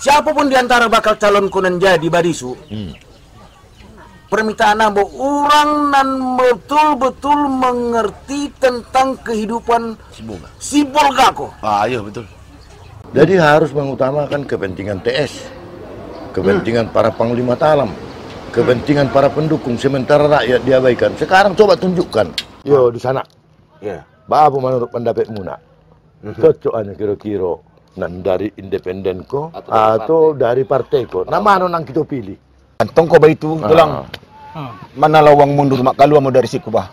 siapapun di antara bakal calon kunan jadi badisu, permintaan ambo orang nan betul-betul mengerti tentang kehidupan si Bolga ko. Iya betul. Jadi harus mengutamakan kepentingan TS, kepentingan para panglima talam, kepentingan para pendukung, sementara rakyat diabaikan. Sekarang coba tunjukkan. Yo di sana. Ya. Apa menurut pendapatmu nak? Cocokannya kira-kira nan dari independen ko atau dari partai ko? Nama nang kita pilih. Antong ko ba itu tulang? Mana lawang mundur mak kalu mau dari siku bah.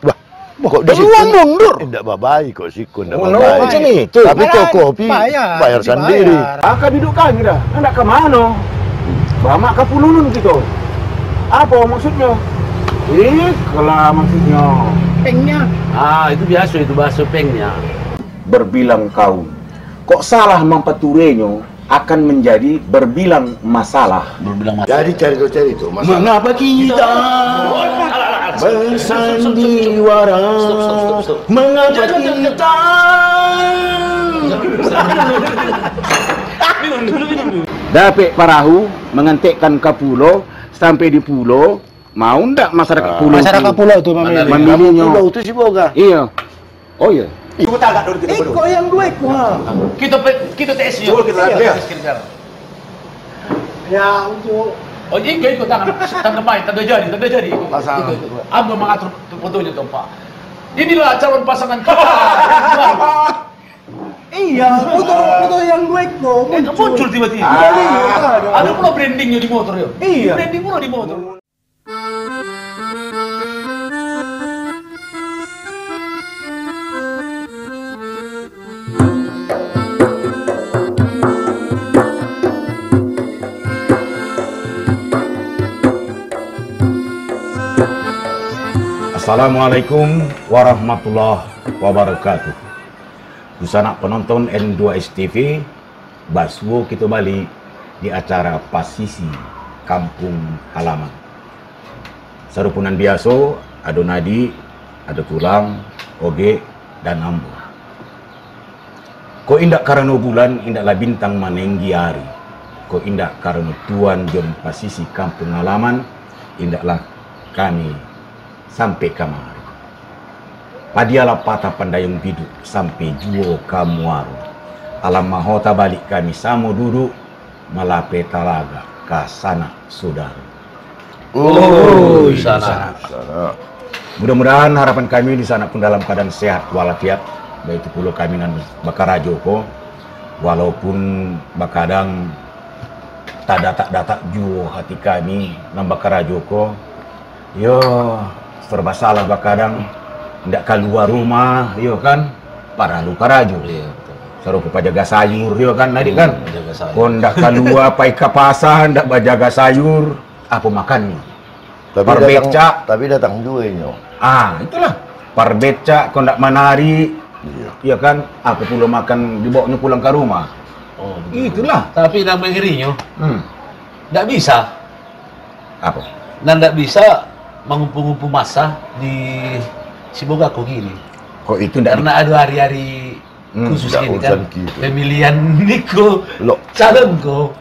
Kok di situ mundur? Tidak babai kok siku, tidak babai. Macam itu. Tapi kopi bayar sendiri. Aka duduk kami dah. Hendak ke mana? Bamak ke pulunun gitu. Apa maksudnya? Kalau maksudnya Pengnya. itu biasa itu bahasa pengnya. Berbilang kau. Kok salah mempeturenyo akan menjadi berbilang masalah. Jadi cari itu masalah. Mengapa kita bersandiwara? Mengapa kita dapat perahu mengantikkan ke pulau, sampai di pulau mau ndak masyarakat pulau? Masyarakat pulau itu Memilihnya. Pulau itu si Boga. Iya. Oh iya. Iko yang dua iko. Kita tes Coba kita lihat. Ya untuk Oh, ini ikut tanda main, tanda jadi. Pasangan. Amba mengatur fotonya tuh Pak. Inilah calon pasangan kita. iya, foto yang dua iko Muncul tiba-tiba. Ada pula brandingnya di motor ya. Iya. Branding pula di motor. Assalamualaikum warahmatullahi wabarakatuh. Busana penonton N2S TV, Baswo kita balik di acara Pasisi Kampung Halaman. Sarupunan biasa, ada Nadi, ada Tulang, Oge, dan Ambo. Ko indak karena bulan, indaklah bintang manenggi hari. Ko indak karena tuan jom Pasisi Kampung Halaman, indaklah kami sampai kamari. Padialah patah pandayung biduk sampai juo kamuaru. Alam mahota balik kami samo duduk malape talaga ke sana saudara. Sana. Mudah-mudahan harapan kami di sana pun dalam keadaan sehat walafiat. Baik itu pulau kami nan bakarajo ko. Walaupun bakadang tak datak juo hati kami nan bakarajo ko. Yo serba salah bakadang ndak keluar rumah, yo kan para luka rajo. Iya, seru pajaga sayur, yo kan adik kan. Kon ndak keluar pai ke pasar ndak bajaga sayur, apa makannya? Tapi datang juga nyo. Itulah. Parbeca kon ndak manari. Iya kan, aku pulang makan dibawanya pulang ke rumah. Oh, itulah. Tapi nang mengirinya, ndak bisa. Apa? Ndak bisa mengumpul-ngumpul massa di Siboga kok gini. Kok itu ndak? Karena ada hari-hari khusus ini kan. Gitu. Pemilihan Niko calon ko.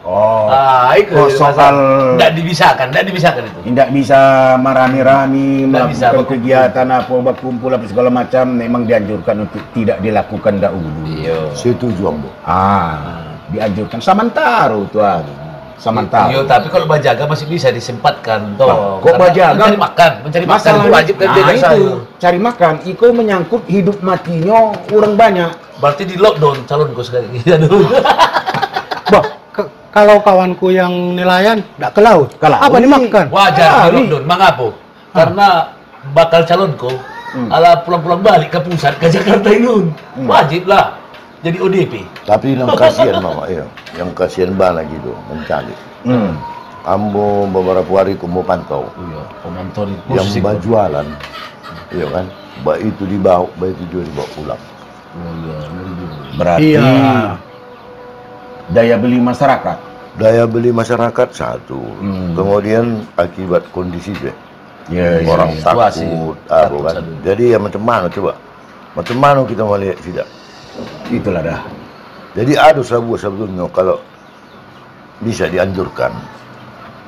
Itu soal ndak dibisakan itu. Tidak bisa merami-rami melakukan kegiatan apa berkumpul apa segala macam, memang dianjurkan untuk tidak dilakukan dahulu. Iya. Setuju Ambo. Dianjurkan sementara tuan. Sementara. Iya, tapi kalau bajaga masih bisa disempatkan toh. Kok bajaga? Mencari makan itu wajib kan jaga sayur. Cari makan, itu menyangkut hidup matinya orang banyak. Berarti di lockdown calonku sekali. Bah, kalau kawanku yang nelayan nggak ke laut, apa dimakan? Wajar di lockdown, mengapa? Karena bakal calonku ala pulang-pulang balik ke pusat ke Jakarta ini. Wajib lah jadi ODP. Tapi yang kasihan mama, iya. Yang kasihan banget gitu mencari. Ambo beberapa hari mau pantau. Iya, pemantau yang jualan, iya kan? Baik itu dibawa, baik itu juga dibawa pulang. Oh iya, berarti daya beli masyarakat. Daya beli masyarakat satu. Kemudian akibat kondisi deh. Orang takut, kan? Jadi ya macam mana coba? Macam mana kita mau lihat tidak? Itulah dah. Jadi ada sebetulnya kalau bisa dianjurkan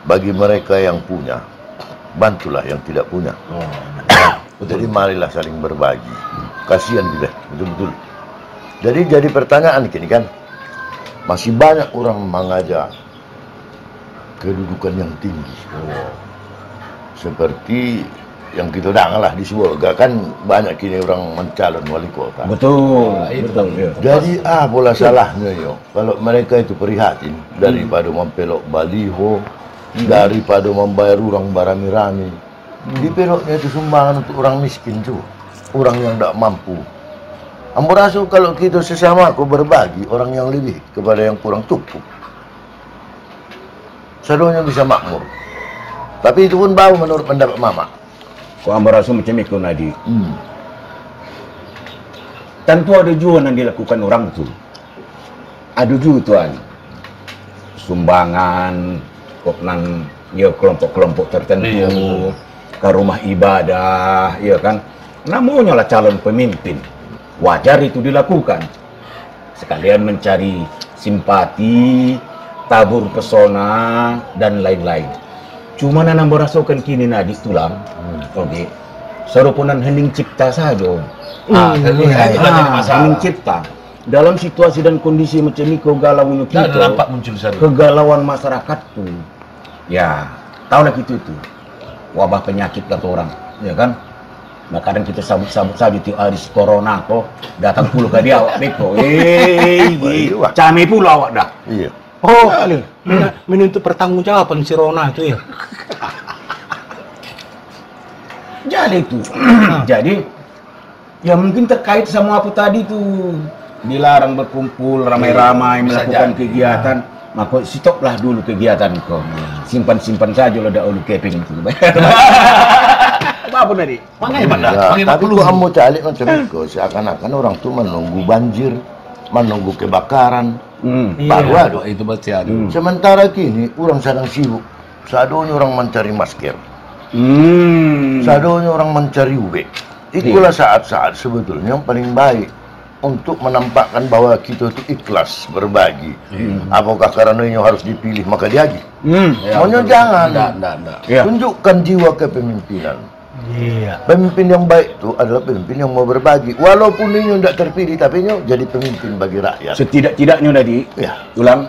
bagi mereka yang punya, bantulah yang tidak punya. Jadi marilah saling berbagi. Kasihan juga, betul-betul. Jadi pertanyaan gini kan, masih banyak orang mengajak kedudukan yang tinggi. Seperti yang kita dengar lah di Sibolga kan banyak kini orang mencalon wali kota. Betul, betul. Ya. Jadi bola salahnya yo. Kalau mereka itu prihatin daripada mempelok baliho, daripada membayar orang barami-rami. Di peloknya itu sumbangan untuk orang miskin tuh, orang yang tidak mampu. Ambo rasa kalau kita sesama aku berbagi orang yang lebih kepada yang kurang cukup, sedonya bisa makmur. Tapi itu pun bau menurut pendapat mama. Kau ambil rasa macam itu Nadi. Tentu ada juga yang dilakukan orang tu. Ada juga tuan. Sumbangan, kok nang ya kelompok-kelompok tertentu, ke rumah ibadah, ya kan. Namanya lah calon pemimpin. Wajar itu dilakukan. Sekalian mencari simpati, tabur pesona, dan lain-lain. Cuma nanam berasakan kini Nadi tulang. Oke. Serupunan hening cipta saja. Hening cipta. Dalam situasi dan kondisi macam ini kegalauan kita, nampak muncul kegalauan masyarakat tuh. Ya, tahulah gitu itu. Wabah penyakit kata orang, ya kan? Nah kadang kita sambut-sambut saja itu aris corona kok datang puluh ke dia awak beko. Cami pula awak dah. Iya. Oh, menuntut pertanggungjawaban si Rona itu ya. Jadi itu. Jadi ya mungkin terkait sama apa tadi tuh, dilarang berkumpul ramai-ramai melakukan kegiatan. Maka stoplah dulu kegiatan kau. Simpan-simpan saja lo dah ulu keping itu. Apa tadi? Tapi kok kamu calik macam itu, seakan-akan orang tuh menunggu banjir, menunggu kebakaran. Baru ada. Itu pasti ada. Sementara kini orang sedang sibuk. Sadonya orang mencari masker. Sadonya orang mencari UB. Itulah saat-saat sebetulnya yang paling baik untuk menampakkan bahwa kita itu ikhlas berbagi. Apakah karena ini harus dipilih maka dihaji? Maunya jangan. Tunjukkan jiwa kepemimpinan. Pemimpin yang baik itu adalah pemimpin yang mau berbagi. Walaupun ini tidak terpilih, tapi ini jadi pemimpin bagi rakyat. Setidak-tidaknya tadi, ulang,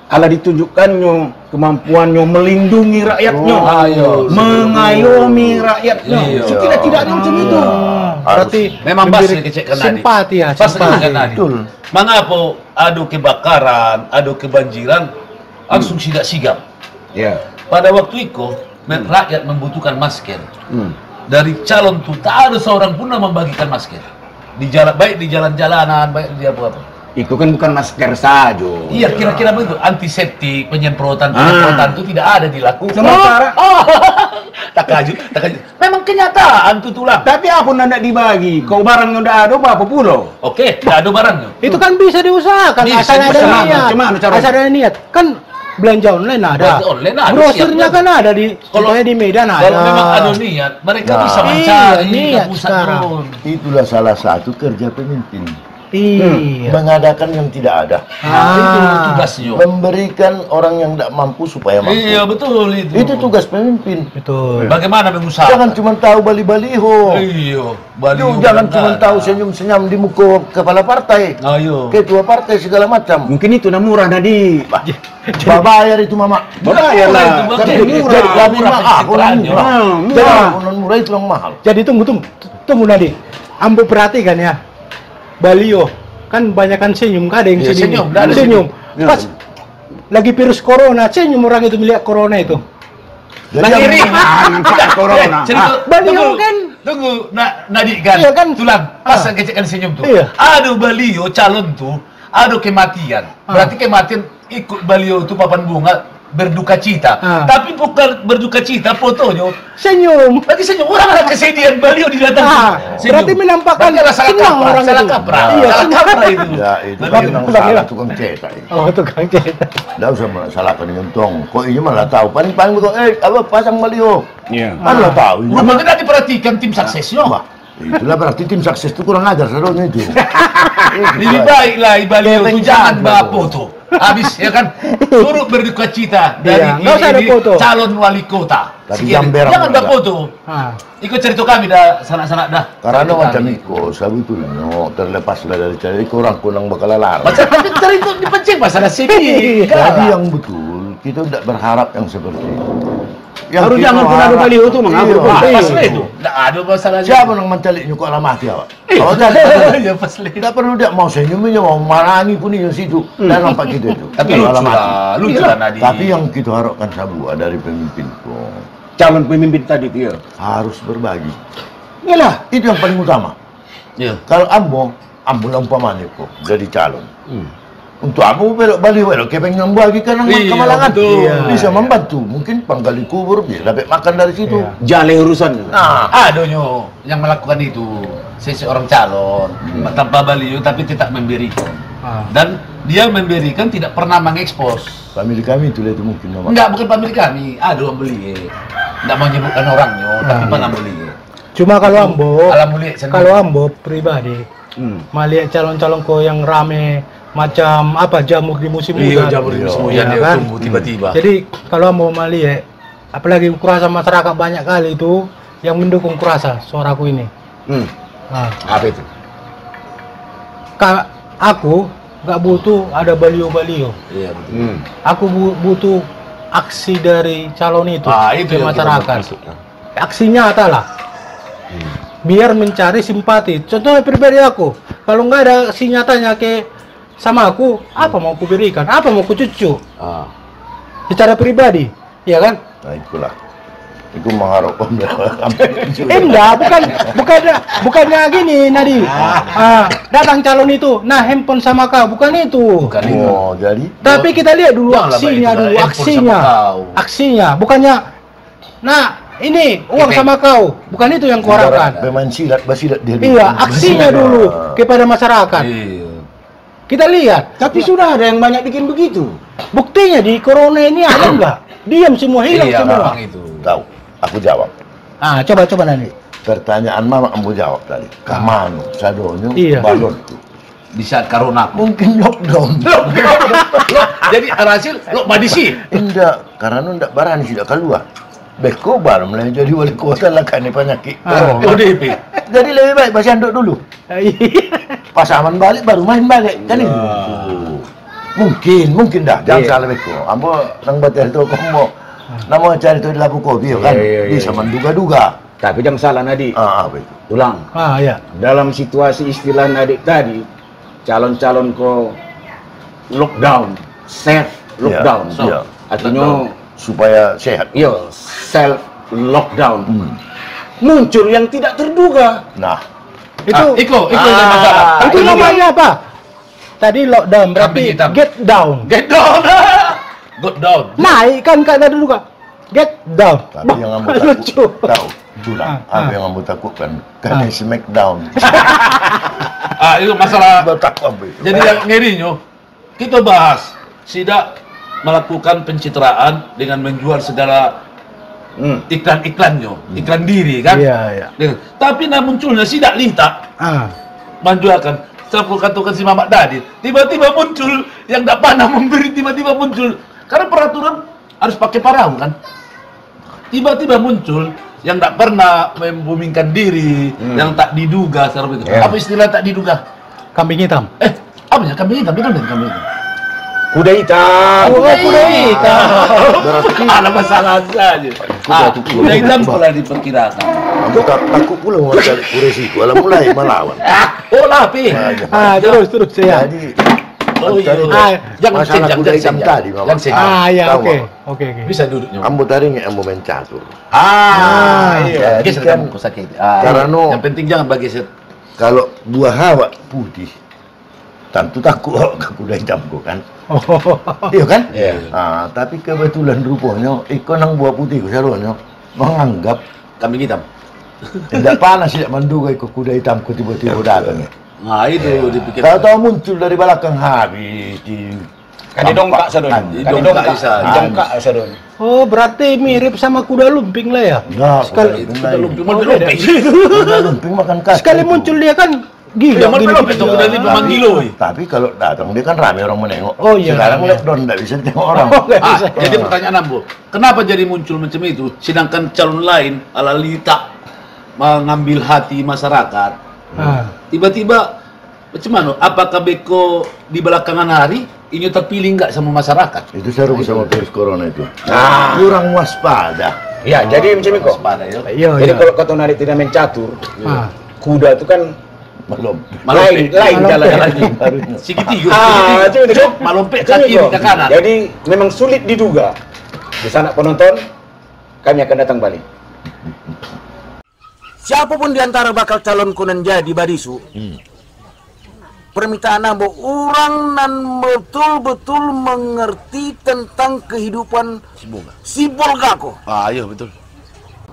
Allah ditunjukkannya kemampuannya melindungi rakyatnya, mengayomi rakyatnya. Setidak-tidaknya macam itu. Berarti memang pasti kecek simpati ya, simpati. Betul. Mengapa adu kebakaran, adu kebanjiran langsung tidak sigap? Ya. Pada waktu itu rakyat membutuhkan masker. Dari calon itu tak ada seorang pun yang membagikan masker. Di jalan, baik di jalan-jalanan, baik di apa-apa. Itu kan bukan masker saja. Iya, kira-kira begitu. Antiseptik, penyemprotan itu tidak ada dilakukan. Sementara tak kaju. Memang kenyataan itu tulang. tapi aku nak dibagi. Kau barangnya udah ada apa pulau? Oke, tidak ada barangnya. Itu kan bisa diusahakan, Bisa asal ada diusahakan. niat. Cuman caranya? Asal ada niat. Kan belanja online ada. Belanja online ada, Brosurnya siap, kan ada di, contohnya di Medan ada. Kalau memang ada niat, mereka Nah. bisa mencari Niat ke pusat sekarang. pun. Itulah salah satu kerja pemimpin. Iya. Mengadakan yang tidak ada. Itu tugasnya. Memberikan orang yang tidak mampu supaya mampu. Iya, betul itu. Itu tugas pemimpin. Betul. Bagaimana mengusahakan? Jangan cuma tahu baliho. Iya, Jangan cuma tahu senyum-senyum di muka kepala partai, Ayo. ketua partai segala macam. Mungkin itu nak murah tadi. Bayar itu mama. Bayar lah. Itu Kan bagus. murah. Jadi lebih murah mahal. pencitraannya. Jadi non murah itu yang mahal. Jadi tunggu Nadi. Ambo perhatikan ya. Balio kan banyakan senyum, kan ada yang Iya, senyum. senyum, ada Senyum. senyum. Pas lagi virus corona, senyum orang itu melihat corona itu. Jadi yang- Nampak corona. Balio kan Tunggu, Nadi kan, Iya kan? tulang, pas kecekan senyum tuh. Iya. Aduh Balio calon tuh, aduh kematian. Berarti kematian ikut Balio itu papan bunga berduka cita. Tapi bukan berduka cita fotonya. senyum. Berarti senyum orang ada kesedihan Balio di datang. Berarti menampakkan senang orang salah itu. kaprah. Iya, Salah senang. kaprah itu. Ya itu Betul. kan yang Ulang, salah ulang. tukang cetak. Oh, tukang cetak. Tidak usah salahkan dengan tong. Kok ini malah tahu. Paling kok apa pasang baliho. Iya. Malah tahu. Wah, makanya diperhatikan tim suksesnya. Wah, itulah berarti tim sukses itu kurang ajar saudara itu. Lebih baik lah Balio itu jangan bapo tuh. Habis ya kan, turut berduka cita dari Iya, nggak usah ada foto. calon wali kota. Tapi Sekian. jamber Jangan ada enggak. foto. Ah. Ikut cerita kami dah, sanak-sanak dah. Karena Cerita macam kami. itu, sebetulnya terlepaslah dari cari orang kunang bakal larang. Macam cerita dipencing masalah sini. Jadi yang betul, kita tidak berharap yang seperti itu. Yang Harus kita jangan pun ada harap- baliho tuh, Mang. Iya, Aku Ah, betul. pas itu. Nggak ada masalah. Siapa yang mencalik nyuko alam mati awak? Awak cari. Ya pas itu. Tidak perlu dia mau senyumnya, mau marangi pun di situ. Dan nampak kita itu. Tapi Kalau lucu alam mati. lah, lucu lah Nadi. Tapi yang kita harapkan Sabua dari pemimpin tuh, Calon pemimpin tadi tuh ya. harus berbagi. Iyalah. Itu yang paling utama. Iya. Kalau ambo umpamanya kok jadi calon. Untuk ambo belok balik belok kepeng yang bagi kan Iya, kemalangan. betul. Bisa membantu. Mungkin panggali kubur dia dapat makan dari situ. Iya. Jale urusan. Nah, Ada nyo yang melakukan itu seseorang calon tanpa baliho tapi tetap memberikan. Ah. Dan dia memberikan tidak pernah mengekspos. famili kami itu lihat mungkin nama. Enggak, bukan pemilik kami, ada yang beli. Enggak mau menyebutkan orangnya, tapi pernah beli. Cuma kalau Ambo, Alam mulia sendiri. kalau Ambo pribadi, melihat calon-calon ko yang rame macam apa jamur di musim Iya, hujan. jamur di musim Iya, hujan dia kan? tumbuh tiba-tiba. Jadi kalau Ambo melihat, apalagi kurasa masyarakat banyak kali itu yang mendukung kurasa suaraku ini. Nah, Apa itu? aku nggak butuh ada baliho-baliho. Iya, betul. Aku butuh aksi dari calon itu Ah, itu ke yang kita masyarakat. maksudnya. Aksi nyata lah. Biar mencari simpati. Contohnya pribadi aku, kalau nggak ada aksi nyatanya ke sama aku, apa mau aku berikan? Apa mau aku cucu? Ah. Secara pribadi, ya kan? Nah itulah. Itu mengharapkan Enggak, bukannya gini Nadi. Datang calon itu, nah handphone sama kau, bukan itu. Bukan itu. Oh, jadi Tapi kita lihat dulu Janganlah aksinya Mbak, dulu, itu handphone aksinya. sama kau. Aksinya, bukannya nah ini uang sama kau, bukan itu yang kuharapkan. bermain silat, basilat dia. Iya, aksinya dulu kepada masyarakat. Iya. Kita lihat, Tapi sudah ada yang banyak bikin begitu. buktinya di corona ini ada nggak? Diam semua, hilang Iya, semua. memang itu. Tahu, aku jawab. Ah, coba nanti. Pertanyaan mama ambo jawab tadi. Kamano, sadonyo, Iya. balon. Di saat corona. Mungkin lockdown. Jadi hasil lo madisi. Indah, karena ndak berani sudah keluar. Beko baru mulai jadi wali kota lah kan ini penyakit. Ah. ODP. Jadi lebih baik masih anduk dulu. Pas aman balik baru main balik kan itu. Mungkin dah. Jangan Iya. salah beko. Ambo nang batel tu komo. Nama cari tu di lapu kopi kan. Iya, iya, Bisa iya. menduga-duga. Tapi jangan salah Nadi. Apa itu? Ulang. Ah, ya. Dalam situasi istilah Nadik tadi, calon-calon ko lockdown, self lockdown. Iya, iya. Artinya, Supaya sehat. yo self lockdown. muncul yang tidak terduga. Nah, Itu Iko yang masalah. itu ini namanya apa? Tadi lockdown berarti Kambing hitam. get down. Get down. Get down. Naik kan kata dulu Kak. Get down. tapi yang kamu lucu. tahu, itulah Ah, apa yang kamu takutkan. Karena smackdown. Itu masalah. Baru takut apa itu? Jadi yang ngerinya kita bahas tidak melakukan pencitraan dengan menjual segala iklan-iklannya, iklan diri kan. Iya, iya. Tapi nah munculnya sidak lintak Ah. menjualkan. Saya katakan si Mamat Dadi, tiba-tiba muncul yang tidak pernah memberi, tiba-tiba muncul. Karena peraturan harus pakai perahu kan. Tiba-tiba muncul yang tidak pernah membumingkan diri, yang tak diduga seperti itu. Ya. Apa istilah tak diduga? Kambing hitam. Apa ya kambing hitam? Betul kambing hitam. Kuda hitam. Kuda hitam. Berarti Ada masalah saja. Kuda hitam pula diperkirakan. kamu takut pula mau cari resiko. Alam mulai melawan. Oh lapi. Ah, terus ya. Jadi Oh, iya. cari Jangan masalah senjang, kuda jangan hitam senjang. tadi, Mama. Jangan senjang. Ah, ya, Tahu, oke. Mama. Oke. Bisa duduknya. Ambo tadi nggak ambo main catur. Iya. Jadi Geser kan kamu sakit. karena no- Yang penting jangan bagi set. Kalau buah hawa putih, tentu takut ke kuda hitam kok kan. Oh. Iya kan? Iya. Tapi kebetulan rupanya ikon nang buah putih saronya menganggap Kambing hitam. tidak panas tidak menduga ikut kuda hitam ku tiba-tiba datang. Nah itu dipikir. Tahu-tahu muncul dari belakang habis di Kadi dongkak sadon. Anjing. Kadi dongkak Bisa. dongkak sadon. Oh, berarti mirip sama kuda lumping lah ya. Nah, Sekali- Itu kita lumping, mau Oh, lumping. kuda lumping makan kaki. Sekali itu. muncul dia kan Gila, Ya, Mal gini, Lopez gini. tuh udah 5 kilo. Tapi kalau datang dia kan rame orang menengok. Oh, iya, Sekarang iya. lockdown nggak bisa tengok orang. Jadi pertanyaan Ambo, kenapa jadi muncul macam itu? Sedangkan calon lain ala Lita mengambil hati masyarakat. Ah. Tiba-tiba macam mana? Apakah Beko di belakangan hari ini terpilih nggak sama masyarakat? Itu seru sama virus corona itu. Nah. Kurang waspada. Ya, jadi macam itu. Waspada ya. Iya, Jadi iya. kalau kata narik tidak main catur, Ah. kuda itu kan Belum. lain jalan-jalannya. Segitiga, Itu itu. Malompek Itu, kaki Bro. ke kanan. Jadi memang sulit diduga. Di sana penonton, kami akan datang balik. Siapapun di antara bakal calon kunan jadi Badisu, permintaan Ambo orang nan betul-betul mengerti tentang kehidupan si Bolgako. Iya betul.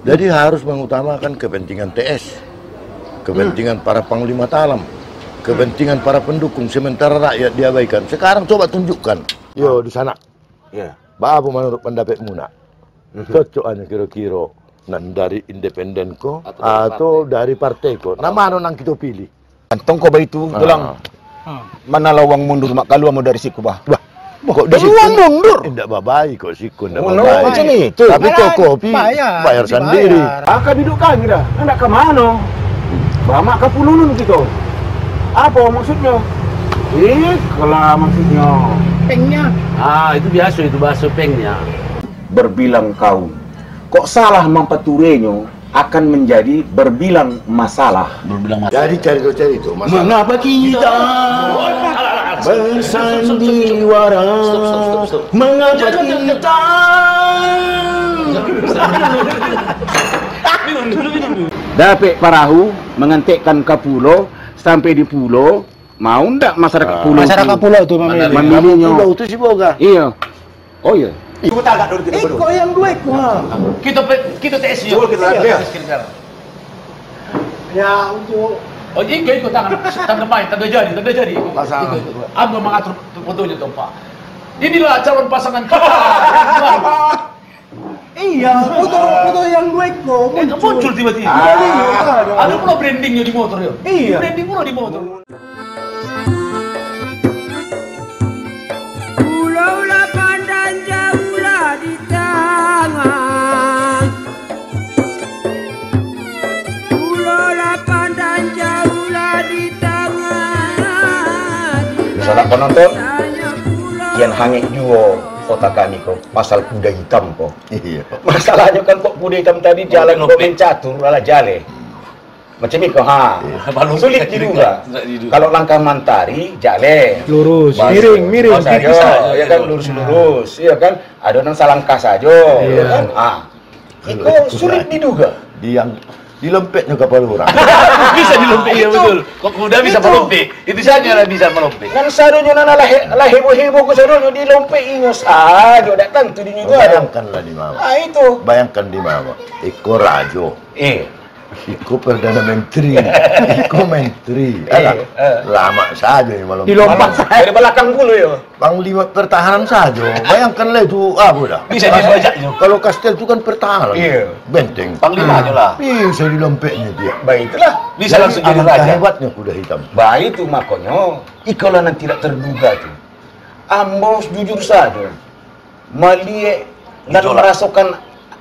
Jadi harus mengutamakan kepentingan TS, kepentingan para panglima talam, kepentingan para pendukung, sementara rakyat diabaikan. Sekarang coba tunjukkan. Yo di sana. Ya. Apa menurut pendapatmu nak? Cocokannya kira-kira nan dari independen ko atau dari partai ko? Nah mana nang kita pilih? Kantong ko ba itu tulang Ah. mana lawang mundur mak kaluar mo dari siku ba? Kok Peluang mundur. Tidak babai kok siku, tidak Oh, no, babai. macam itu. Tapi kok kopi Bayar, bayar dibayar. sendiri. Aka duduk kami dah. Hendak ke mana? Bamak ke pulunun gitu. Apa maksudnya? Kalau maksudnya. Pengnya. Itu biasa itu bahasa pengnya. Berbilang kau. Kok salah mampaturenya akan menjadi berbilang masalah. Berbilang Jadi cari itu masalah. Mengapa kita bersandiwara? Mengapa kita dapat perahu mengantikkan ke pulau sampai di pulau mau ndak masyarakat pulau Masyarakat pulau itu memilih. memilihnya Pulau itu si boga. iya oh iya ikut agak dulu kita Kok yang dua itu? Kita tes yuk. Coba kita lihat. Ya, untuk Oh, iya ikut tangan main, tanda jadi. Pasangan. Ambo mengatur fotonya tuh Pak. Inilah calon pasangan kita. iya, foto yang dua itu Muncul tiba-tiba. Ada pula brandingnya di motor ya. Iya. Branding pula di motor. Pulau lapang dan jauhlah di tangan. Pulau lapang dan jauhlah di tangan. sanak penonton Hanya pulau yang hangit juga kota kami kok pasal kuda hitam kok Iya. masalahnya kan kok kuda hitam tadi jalan kok main catur ala jale macam itu sulit diduga kalau langkah mantari jale lurus, Bas- miring, saja, tipis saja. ya kan lurus, iya kan. Ada orang salangkah saja, ya kan. Itu sulit diduga. Dilempetnya kapal orang. Bisa dilompe ya betul. Kok kuda bisa Itu. melompe? Itu saja lah bisa melompe. Kan sadonya nana lah heboh-heboh ke sadonya di lompe ingus saja, datang tu di juga ada. Bayangkanlah di mama. Itu. Bayangkan di mama. Iko rajo. Iko perdana menteri. Iko menteri. Alah, lama saja ini malam. Dilompat Dari belakang dulu ya. Panglima pertahanan saja. Bayangkanlah itu apa dah. Bisa dibajaknya. Kalau kastel itu kan pertahanan. Iya. Benteng. Panglima aja lah. Bisa dilompetnya dia. Baiklah. Bisa langsung jadi Alangkah raja. hebatnya kuda hitam. Baik itu makanya. Ikalah yang tidak terduga tu. Ambo jujur saja. Malie dan merasakan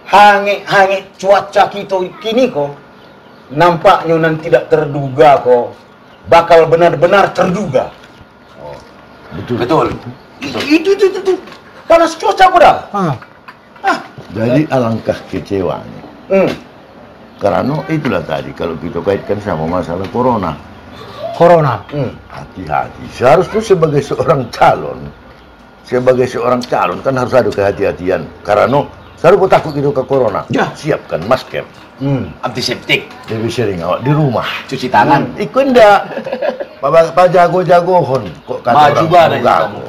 hangat cuaca kita kini kok. Nampaknya nan tidak terduga kok. Bakal benar-benar terduga. Betul. Itu. Panas cuaca kok dah. Jadi alangkah kecewanya. Karena itulah tadi kalau kita kaitkan sama masalah corona. Corona. Hati-hati. Seharusnya sebagai seorang calon kan harus ada kehati-hatian. Karena seharusnya takut itu ke corona. Ya. Siapkan masker. Antiseptik, Lebih sering awak di rumah. cuci tangan. Ikut ndak? Pak jago-jagohon kok kata Maju orang banget Telugu. kamu.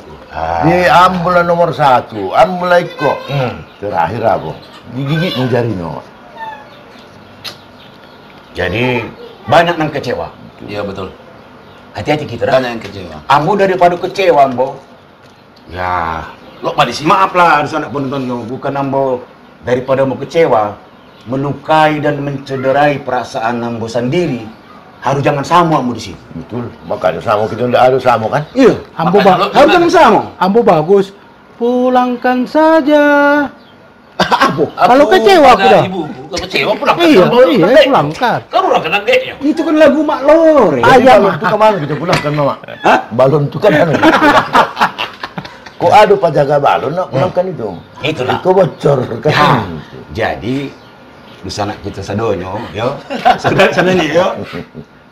Di ambulan nomor 1, ambulai kok. Terakhir apa? Gigit jarinya. Jadi banyak yang kecewa. Iya betul. Hati-hati kita dah. Banyak yang kecewa. Ambo daripada kecewa Ambo. Ya, Lo pada sini. maaflah harus anak penonton, bukan Ambo daripada mau kecewa, melukai dan mencederai perasaan Ambo sendiri. harus jangan samo ambo di sini. Betul. Makanya sama kita ndak ada sama kan? Iya. Ambo Harus jangan samo. Ambo bagus. Pulangkan saja. Apa? Kalau kecewa aku dah. Ibu, kalau kecewa pulang. Iya, pulangkan. Kamu udah kena deknya. Itu kan lagu Mak Lore. Balon itu kemana kita pulangkan mama? Hah? Balon itu kemana kita pulangkan? Kok ada penjaga balon nak pulangkan itu? Itulah. Itu bocor kan? Nah, jadi di sana kita sadonyo, yo. Sana nih, yo.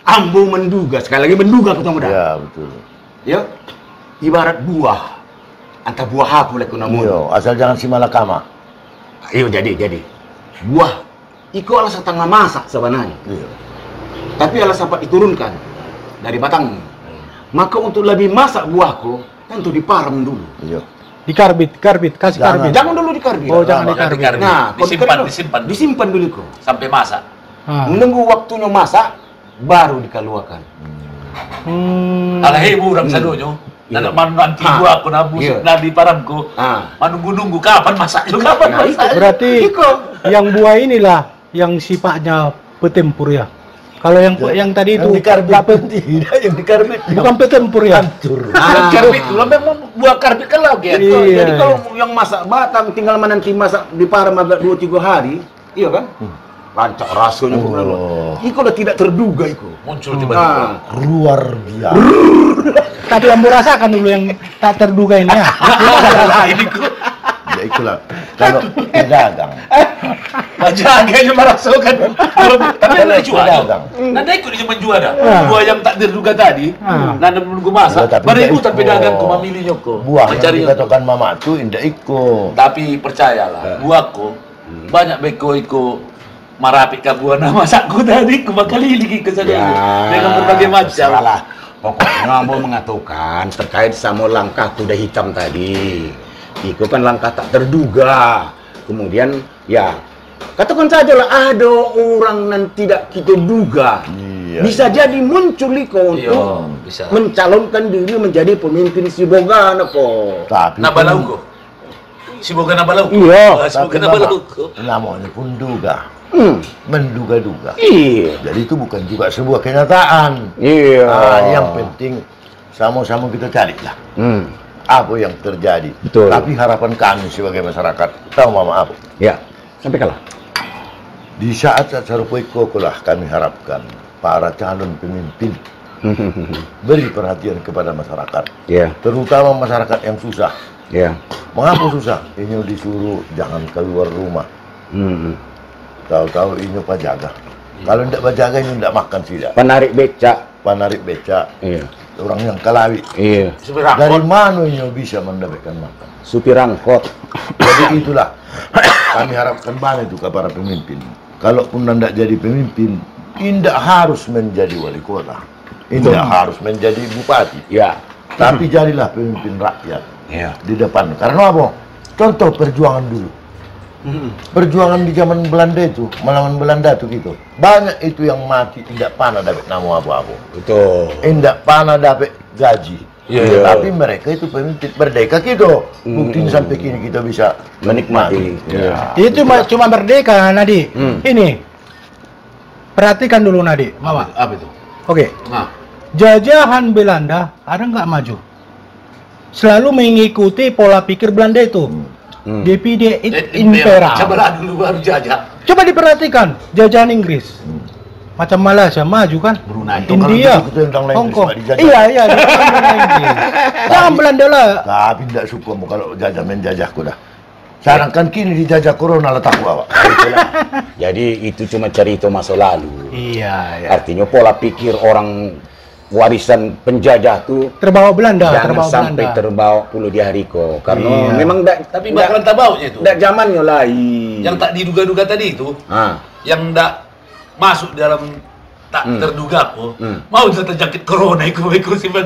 Ambo menduga, sekali lagi menduga ketemu dah. Ya betul. Yo. Ibarat buah. Antara buah aku leku namun. Iya, asal jangan si malakama. Iya jadi. Buah iko alas setengah masak sebenarnya. Iya. Tapi alas apa diturunkan dari batang. Maka untuk lebih masak buahku, tentu diparem dulu. Iya. Dikarbit, kasih Jangan. karbit. Jangan dulu dikarbit. Oh, jangan Jangan dikarbit. Nah, kalau disimpan dulu kok. Sampai masak. Ah. Menunggu waktunya masak, baru dikeluarkan. Kalau ibu orang sadonyo, Iya. nanti gua aku nabu Iya. nadi paramku. Menunggu kapan masaknya, kapan Nah, masak. Berarti yang buah inilah yang sifatnya petempur ya. Kalau yang tadi itu Yang dikarbit tidak, yang dikarbit bukan petempur ya. hancur. Karbit dulu memang buah karbit kan lagi ya. Iya. Jadi kalau yang masak batang tinggal nanti masak di parem agak 2-3 hari, iya kan? Rancak rasanya Oh. Iko udah tidak terduga iko. Muncul tiba-tiba. Luar biasa. Tapi ambo rasakan dulu yang tak terduga ini ya. Ini kok Ya itulah. Kalau pedagang, agaknya merasakan. Tapi Kalau nanti dijual. pedagang. Nanti ikut dia menjual dah. Ah. Buah yang tak terduga tadi. Ah. Nanti menunggu masak. Ya, tapi Baru tidak ibu tapi ikut. dagang ku memilihnya kok. buah yang Mencari dikatakan mama itu indah ikut. Tapi percayalah, buahku banyak beko marapik ke buah nama masakku tadi ku bakal lagi ke sana dengan berbagai macam. Salah. Pokoknya Ambo mengatakan terkait sama langkah kuda hitam tadi. Itu kan langkah tak terduga. Kemudian ya katakan saja lah ada orang yang tidak kita duga. Iya. Bisa jadi muncul iko Iya, untuk bisa. mencalonkan diri menjadi pemimpin Sibolga po. Tapi Nabalau ko. Si Boga Nabalau ko. Iya, Si Boga tapi Nabalau mama, ko. namanya pun duga. Menduga-duga. Iya. Jadi itu bukan juga sebuah kenyataan. Iya. Yang penting sama-sama kita cari lah. Apa yang terjadi. Betul. Tapi harapan kami sebagai masyarakat, tahu mama apa? Ya, sampai kalah. Di saat-saat serupa itu lah kami harapkan para calon pemimpin beri perhatian kepada masyarakat. Ya, Terutama masyarakat yang susah. ya. Mengapa susah? Ini disuruh jangan keluar rumah. Tahu-tahu ini pajaga. Kalau tidak pajaga ini tidak makan tidak. Penarik becak. Panarik becak. Iya. Orang yang kalawi. Iya. Supir Dari angkot. mana ini bisa mendapatkan makan? Supir angkot. Jadi itulah kami harapkan banget itu ke para pemimpin. Kalaupun tidak jadi pemimpin, tidak harus menjadi wali kota, tidak harus menjadi bupati. Ya. Tapi jadilah pemimpin rakyat Ya. di depan. Karena apa? Contoh perjuangan dulu. Perjuangan di zaman Belanda itu, melawan Belanda itu gitu. Banyak itu yang mati tidak pernah dapat nama apa-apa. Betul. Tidak pernah dapat gaji. Iya. Tapi mereka itu pemimpin merdeka gitu. Buktinya sampai kini kita bisa Menikmati. Ya. Itu cuma merdeka Nadi. Ini. Perhatikan dulu Nadi, Mama. Apa itu? Oke. Nah, Jajahan Belanda ada nggak maju? Selalu mengikuti pola pikir Belanda itu. Divide et impera. Coba dulu baru jajah. Coba diperhatikan jajahan Inggris. Macam Malaysia maju kan? Brunei. India, Kalau begitu tentang Inggris, Hong Kong. Pak, dijajah. Iya, dijajah Inggris. Jangan Belanda lah. Tapi tidak suka mau kalau jajah menjajahku dah. Sekarang kan kini dijajah corona letak awak. Jadi itu cuma cerita masa lalu. Iya, Artinya pola pikir orang warisan penjajah tuh Terbawa Belanda, jangan terbawa sampai Belanda. terbawa puluh di hariku. Karena Iya. memang Tapi bakalan tabaunya itu. ndak zamannya lain. Yang tak diduga-duga tadi itu, Ah. yang ndak masuk dalam tak terduga aku, mau terjangkit corona ikut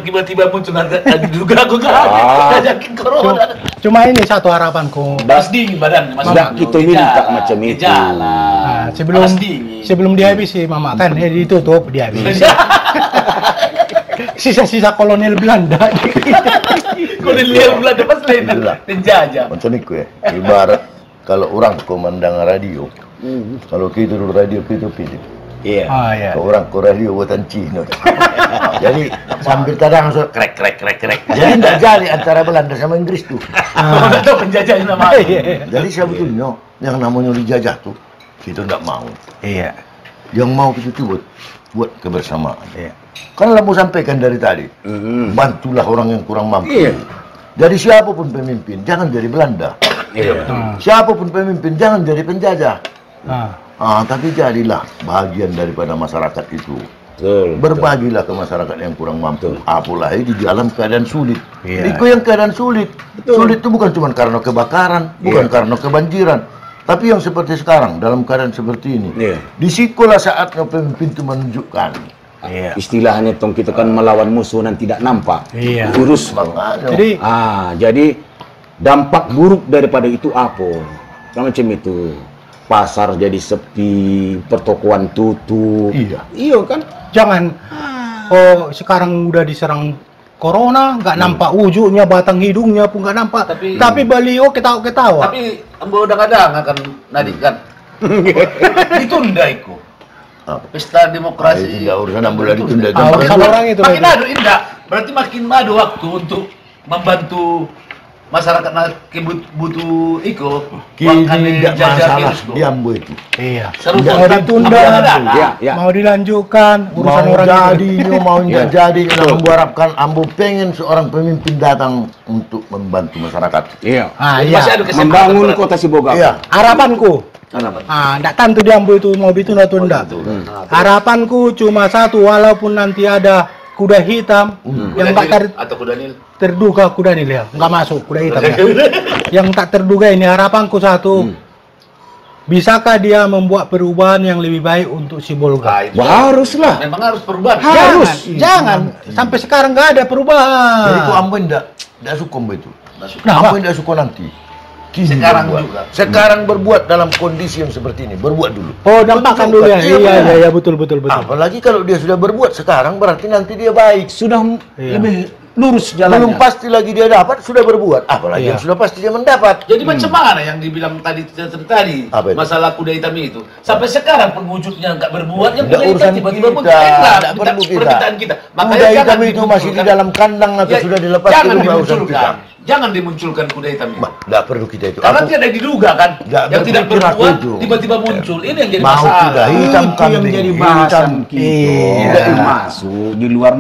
tiba-tiba muncul ada diduga aku kan terjangkit corona. Cuma ini satu harapanku. Panas dingin badan Mas. Nggak, kita minta macam itu. Nah, Panas dingin. sebelum dihabisi Mama kan ditutup dihabisi. Sisa-sisa kolonial Belanda. Kau lihat Belanda pas lain Itulah. penjajah. Macam itu ya. Ibarat kalau orang komandang radio, kalau kita dulu radio kita pilih. Iya. Ah ya. Ke orang Korelio buatan Cina. Jadi sambil kadang langsung krek. Jadi tidak jadi antara Belanda sama Inggris tuh. Udah tahu penjajahnya nama. Jadi sebetulnya yang namanya dijajah tuh kita tidak mau. Iya. Yang mau itu buat kebersamaan. Iya. Kan mau sampaikan dari tadi, bantulah orang yang kurang mampu. Iya. Jadi siapapun pemimpin, jangan jadi Belanda. Iya. Siapapun pemimpin, jangan jadi penjajah. Ah. Tapi jadilah bagian daripada masyarakat itu. Betul. Berbagilah ke masyarakat yang kurang mampu. Apalagi di dalam keadaan sulit. Iya. Itu yang keadaan sulit. Sulit itu bukan cuma karena kebakaran, bukan karena kebanjiran. Tapi yang seperti sekarang, dalam keadaan seperti ini. Iya. Disikolah saatnya pemimpin itu menunjukkan. Iya. Istilahnya tong kita kan melawan musuh yang tidak nampak. Iya. Urus. Makanya. Jadi dampak buruk daripada itu apa? Kan macam itu. Pasar jadi sepi, pertokoan tutup. Iya kan? Jangan. Oh, sekarang udah diserang corona, nggak nampak wujudnya, batang hidungnya pun nggak nampak. Tapi beliau ketawa-ketawa. Tapi ambo kadang akan nadi kan. Ditunda iku. Pesta demokrasi. Tidak urusan ambil ditunda. Urusan orang itu. Makin ada indah. Berarti makin ada waktu untuk membantu masyarakat butuh iko. Kini tidak masalah diambo itu. Iya. Seru Mau kan? ditunda, Ya. mau dilanjutkan urusan Mau orang jadi, itu. mau tidak jadi, ambo harapkan ambo pengen seorang pemimpin datang untuk membantu masyarakat. Iya. Iya. Masih ada kesempatan Membangun berarti. kota Sibolga. Iya. Harapanku. Kenapa? Nggak tentu diambo itu mau ditunda-tunda. Harapanku cuma satu, walaupun nanti ada kuda hitam yang tak atau kuda nil. terduga kuda nil ya, nggak masuk kuda hitam ya. Yang tak terduga ini harapanku satu, bisakah dia membuat perubahan yang lebih baik untuk Sibolga? Haruslah. Memang harus perubahan. Jangan sampai sekarang nggak ada perubahan. Jadi kok ambo tidak suka ambo itu. Kenapa? Ambo tidak suka nanti. Kini Sekarang berbuat. juga. Sekarang berbuat dalam kondisi yang seperti ini, berbuat dulu. Oh, dampakkan dulu ya. Iya, Iya, betul. Apalagi kalau dia sudah berbuat sekarang, berarti nanti dia baik. Sudah Iya. lebih lurus Belum jalannya. pasti lagi dia dapat, sudah berbuat. Apalagi Iya. yang sudah pasti dia mendapat. Jadi macam mana yang dibilang tadi Apa itu? masalah kuda hitam itu sampai sekarang penwujudnya nggak berbuat yang Nggak kuda hitam urusan tiba-tiba kita, muncul. Enak, nggak perlu kita. permintaan kita. Kuda hitam jangan itu masih di dimunculkan. dalam kandang atau Ya, sudah dilepas jangan itu nggak urusan kita. dimunculkan. Jangan dimunculkan kuda hitam itu. Nggak perlu kita itu. Karena Aku tidak diduga kan, nggak yang tidak berpikir aku berbuat itu. tiba-tiba muncul. Ini yang jadi mau masalah. kuda hitam Itu yang kambing, jadi hitam. bahasan kita. Iya. Tidak masuk di luar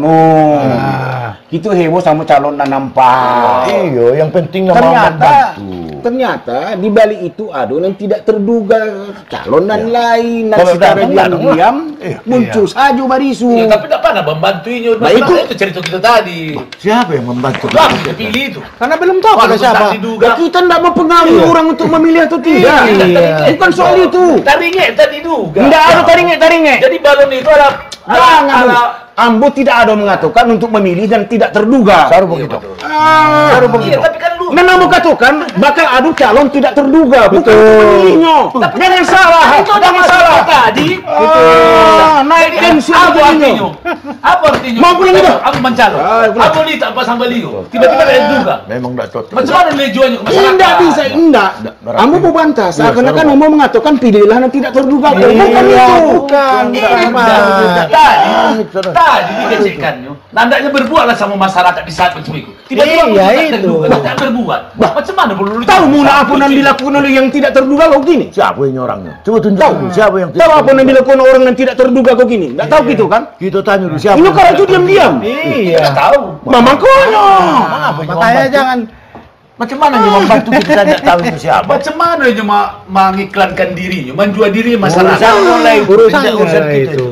Kita heboh sama calon dan nampak. Iya, yang penting nama membantu. Ternyata di balik itu ada yang tidak terduga calon dan lain. Dan Kalau secara datang, datang lah. diam-diam Iya. muncul saja barisu. Ya, tapi tidak pernah membantuinya. Nah, itu. Itu cerita kita tadi. Siapa yang membantu? Lah, dipilih itu. Karena belum tahu Walaupun ada siapa. tak diduga. Ya, kita tidak mempengaruhi orang untuk memilih atau tidak. Iya. Bukan soal itu. Taringnya tadi diduga. Tidak ada taringe. Jadi balon itu ada Jangan. Ambo tidak ada mengatakan untuk memilih dan tidak terduga. Saru begitu. Saru Iya, tapi kan lu Memang katakan bakal ada calon tidak terduga, bukan pemilihnya. Jangan salah, itu ada masalah tadi. Naik tensi Apa begini. artinya? Apa artinya? Mau pulang itu? Aku mencalon. Aku ini tak pasang baliho. Tiba-tiba ada juga. Memang tidak cocok. Macam mana dia jualnya ke masyarakat? Tidak bisa, tidak. Ambo mau bantah, seakan-akan mau mengatakan pilihlah yang tidak terduga. Bukan itu. Bukan. Tadi dikecekkannya. Nandanya berbuatlah sama masyarakat di saat macam itu. Tiba-tiba Iya, tak itu. terduga, tak berbuat. Macam mana perlu Tahu mula apa yang dilakukan oleh yang tidak terduga kau gini? Siapa yang orangnya? Coba tunjuk dulu, siapa yang Tahu apa yang dilakukan orang yang tidak terduga kau gini? Tidak tahu gitu kan? Kita tanya dulu siapa. Ini kalau itu diam-diam. Iya. Tidak tahu. Mama kono. Makanya jangan. Macam mana dia membantu kita tidak tahu itu siapa? Macam mana dia mengiklankan dirinya, menjual diri masyarakat? Urusan Urusan kita itu.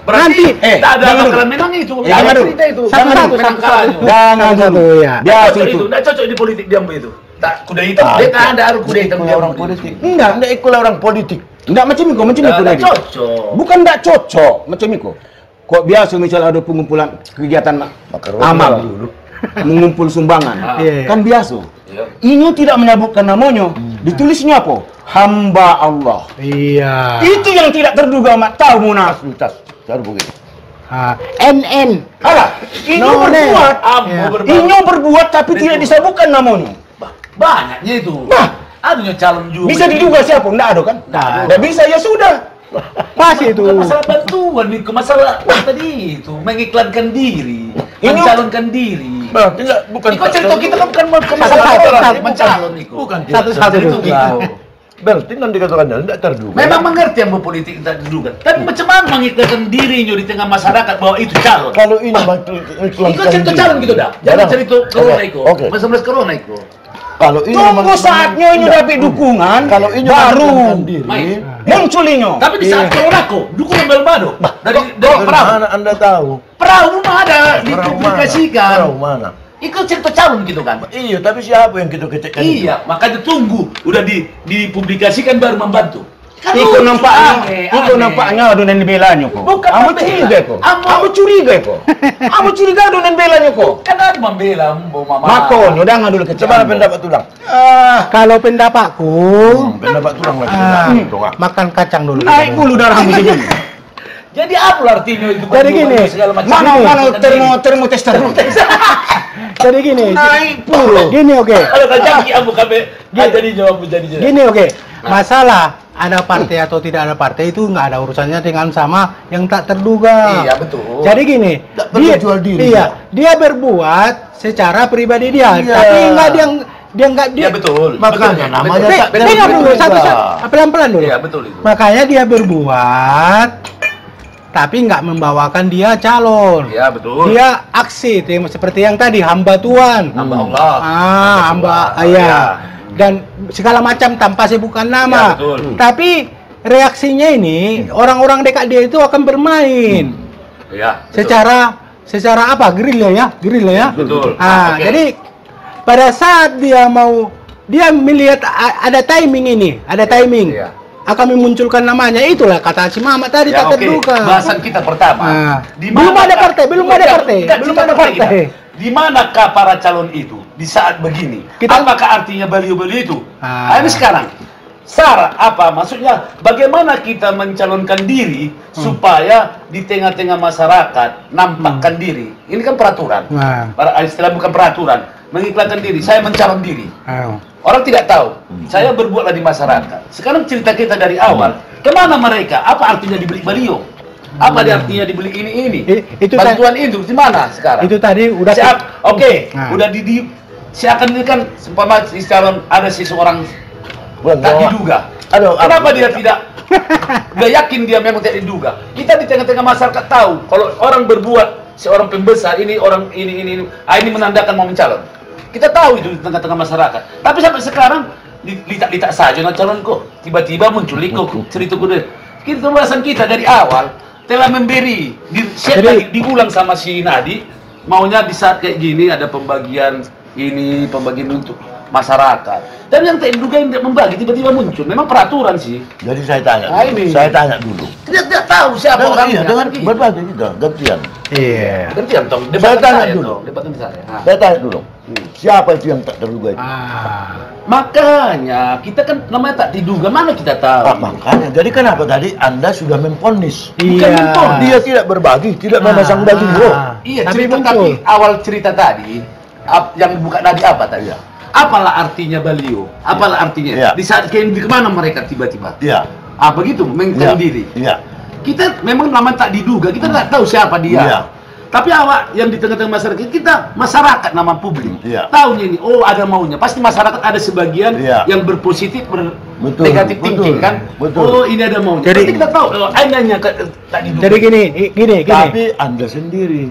Berarti jangan tak ada dulu. bakalan menang itu. Jangan dulu. Cerita itu. Satu-satu, Menang satu-satu. kalahnya. Jangan Satu dulu. ya. Biasa Cocok itu. Tidak cocok di politik dia itu. Tak kuda hitam, dia tak ada harus kuda hitam dia orang politik. Enggak. Enggak ikut orang politik. Enggak macam itu Tak tadi. cocok. Bukan enggak cocok macam itu. Kok biasa misalnya ada pengumpulan kegiatan amal dulu. mengumpul sumbangan. Iya. Kan biasa. Iya. Ini tidak menyebutkan namanya. Ditulisnya apa? Hamba Allah. Iya. Itu yang tidak terduga, mak tahu munas. Tuntas. Saru begitu. NN. Alah, ini No, berbuat. Ambo Iya. berbalik. Ini berbuat tapi tidak disebutkan namanya. Banyaknya itu. Nah. Adunya calon juga. Bisa diduga siapa? Enggak ada kan? Nggak ada. Nggak bisa, ya sudah. Pas itu. Bukan masalah bantuan nih, masalah tadi itu mengiklankan diri, mencalonkan diri. Berarti bukan Iko cerita kita kan bukan masalah Satu-satu, orang mencalon Iko. Bukan Satu-satu Itu dulu. Iko. Berarti kan dikatakan tidak terduga. Memang mengerti yang berpolitik tidak diduga. Tapi macam mana mengiklankan dirinya di tengah masyarakat bahwa itu calon? Kalau ini Iko cerita calon gitu dah. Jangan cerita corona Iko. Oke. Masalah corona Iko. Kalau ini Tunggu saatnya ini dapat dukungan, Kalau ini baru mengatakan diri, Main. muncul ini. Tapi di saat corona kok dukungan Belmado dari perahu. mana Anda tahu? Perahu mana ada Perahu mana? Perahu dipublikasikan. mana? Iko cerita calon gitu kan. Iya, tapi siapa yang kita ketikkan? Iya, makanya tunggu udah dipublikasikan baru membantu. Kan Iko lucu, nampaknya, aneh, Iko aneh. nampaknya adonan belanya kok. Bukan Kamu membela. curiga kok. Amo- Kamu curiga kok. Kamu curiga adonan belanya kok. Kan ada membela Mbok Mama. Makon, udah nggak dulu ke Coba pendapat tulang. Kalau pendapatku, Pendapat tulang lagi. makan kacang dulu. Naik dulu darahmu segini. Jadi apa artinya itu? Jadi gini, segala macam. Mana termotester. Jadi gini, Naik dulu. gini oke. Kalau kacang ki abu kabe jadi jawab jadi. Gini oke, masalah ada partai atau tidak ada partai itu nggak ada urusannya dengan sama yang tak terduga. Iya, betul. Jadi gini, Tak perlu jual diri, iya, dia berbuat secara pribadi dia, Iya. tapi nggak dia nggak dia. Iya betul. Makanya Betul. namanya Betul. tak Betul. Dengar dulu terduga. satu-satu, pelan-pelan dulu. Iya betul itu. Makanya dia berbuat, tapi nggak membawakan dia calon. Iya betul. Dia aksi seperti yang tadi hamba Tuhan. Hamba Allah. Hamba Allah. ayah. Iya. Dan segala macam tanpa sebutan Ya, nama. betul. Tapi reaksinya ini orang-orang dekat dia itu akan bermain Iya. betul. secara apa? Gerilya ya, gerilya ya. Betul. Ah, Oke. jadi pada saat dia melihat ada timing ini, ada timing. Iya. Akan memunculkan namanya, itulah kata si Mamat tadi Ya, tak oke. terduga. Bahasan kita pertama. Ah. Di Belum manakah- ada partai, belum ada partai, Enggak, belum kita ada partai partai. kita. Di manakah para calon itu di saat begini? Kita- Apakah artinya beliau-beliau itu? Ah. Ini sekarang. Sarah apa maksudnya? Bagaimana kita mencalonkan diri supaya di tengah-tengah masyarakat nampakkan diri? Ini kan peraturan. Nah. Istilah bukan peraturan, mengiklankan diri. Saya mencalon diri. Ayo. Orang tidak tahu. Saya berbuatlah di masyarakat. Sekarang cerita kita dari awal. Kemana mereka? Apa artinya dibeli beliau? Apa artinya dibeli ini? Itu Bantuan itu di mana sekarang? Itu tadi udah Siap. Oke. Nah. Udah siakan ini kan seumpama si calon ada seseorang tak diduga. Aduh, Kenapa dia tidak? Gak yakin dia memang tidak diduga. Kita di tengah-tengah masyarakat tahu kalau orang berbuat seorang pembesar ini orang ini menandakan mau mencalon. Kita tahu itu di tengah-tengah masyarakat. Tapi sampai sekarang litak-litak saja nak calon kok. Tiba-tiba muncul kok cerita kuda. Kita pembahasan kita dari awal telah memberi diulang sama si Nadi maunya di saat kayak gini ada pembagian untuk masyarakat. Dan yang tak diduga yang tidak membagi tiba-tiba muncul. Memang peraturan sih. Jadi saya tanya, Ah, ini. saya tanya dulu. Tidak tahu siapa orangnya. Dengan berbagi kita, gantian. Iya. Gantian tong. Saya tanya dulu. Tong. Debatkan saya. Ah. Saya tanya dulu, siapa itu yang tak terduga itu? Makanya kita kan namanya tak diduga, mana kita tahu. Makanya, jadi kenapa tadi Anda sudah memponis? Bukan mentor, Dia tidak berbagi, tidak memasang baliho. Iya, Tapi cerita muncul. tapi awal cerita tadi yang buka tadi apa tadi? Iya. Apalah artinya baliho? Apalah artinya? Iya. Di saat di kemana mereka tiba-tiba? Iya. Ah begitu, mengklaim Iya. diri. Iya. Kita memang namanya tak diduga, kita nggak tahu siapa dia. Iya. Tapi awak yang di tengah-tengah masyarakat kita masyarakat nama publik. Iya. Tahunya ini, oh ada maunya. Pasti masyarakat ada sebagian Iya. yang berpositif, Betul, negatif betul, thinking kan. betul. Oh ini ada maunya. Jadi- Jadi kita tahu, oh, hanya tak diduga. Jadi gini. Tapi Anda sendiri.